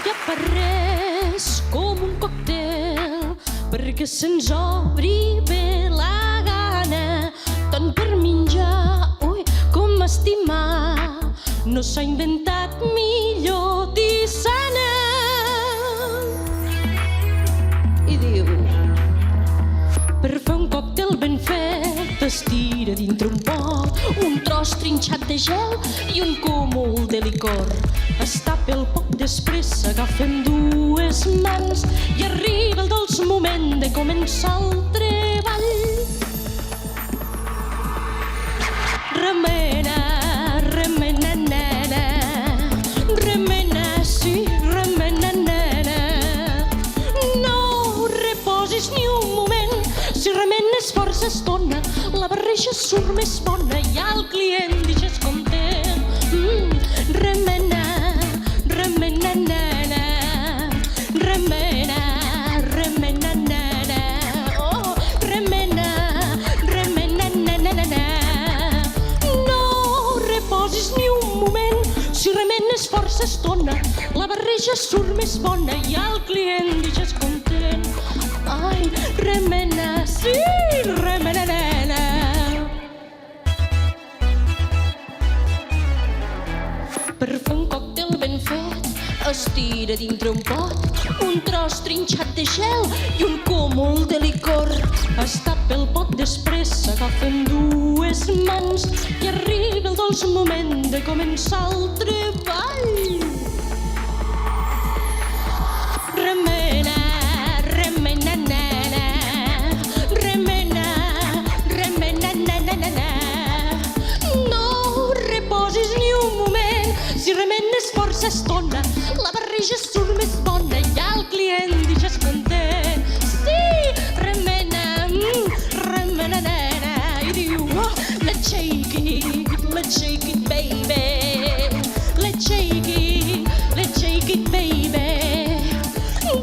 hi ha per res com un còctel perquè se'ns obri bé la gana, tant per menjar com estimar. No s'ha inventat millor tisana. I diu: per fer un còctel ben fet es tira dintre un pot un tros trinxat de gel i un cúmul de licor. Es tapa el pot, després s'agafa amb dues mans i arriba el dolç moment de començar el treball. Remena, remena, nena, remena, sí, remena, nena. No reposis ni un moment, si remenes força estona, la barreja surt més bona i el client deixes content. Remena, remena, nena, remena, remena, nena. Oh, remena, remena, nena, nena. No reposis ni un moment, si remenes força estona, la barreja surt més bona i el client deixes content. Ai, remena, sí, remena, nena. Per fer un còctel ben fet es tira dintre un pot un tros trinxat de gel i un cúmul de licor. Es tapa el pot, després s'agafa amb dues mans i arriba el dolç moment de començar el treball. Remena, remena, nena, remena, remena, nena, nena. No reposis ni un moment, si remenes força estona, la barreja surt més bona i el client deixes content. Sí, remena, remena, nena. I diu: let's shake it, baby. Let's shake it, baby.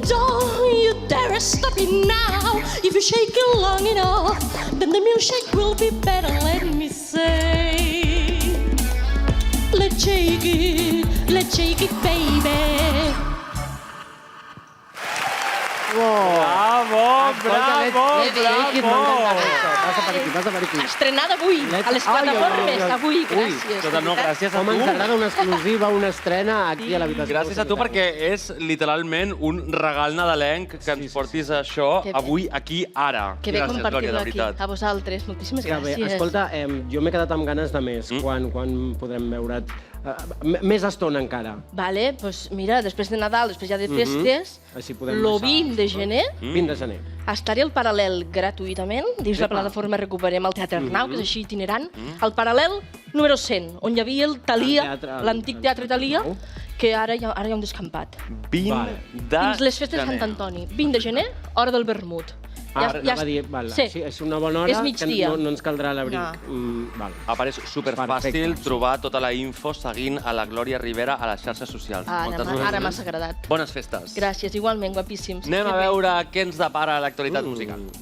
Don't you dare stop it now. If you shake it long enough, then the milkshake will be better, let me say. Let's shake it, baby. Bravo, bravo, bravo! Passa per aquí. Estrenada avui, a les plataformes, avui, gràcies. Escolta, no, gràcies a Com ens tu. agrada una exclusiva, una estrena aquí a l'habitació. Gràcies a tu perquè és literalment un regal nadalenc que ens portis això Que bé. avui, aquí, ara. Que bé Gràcies, Glòria, compartir-lo de aquí, veritat. a vosaltres. Moltíssimes Que bé, gràcies. escolta, jo m'he quedat amb ganes de més. Quan podrem veure't? Més estona encara. Vale, doncs mira, després de Nadal, després ja de festes, Així podem el passar. 20 de gener, 20 de gener. estaré al Paral·lel gratuïtament, dins la plataforma Recuperem el Teatre Arnau, que és així itinerant, al Paral·lel número 100, on hi havia el Thalia, l'antic Teatre Thalia, que ara hi ha un descampat. 20 Vale. de Dins les festes de Sant gener. Antoni. 20 de gener, hora del vermut. Anava a dir, val, sí, és una bona hora, És migdia. que no ens caldrà l'abric. Val. A part, és superfàcil Perfecte. trobar tota la info seguint a la Glòria Rivera a les xarxes socials. Ara gràcies. m'ha agradat. Bones festes. Gràcies, igualment, guapíssims. Anem a veure què ens depara l'actualitat musical.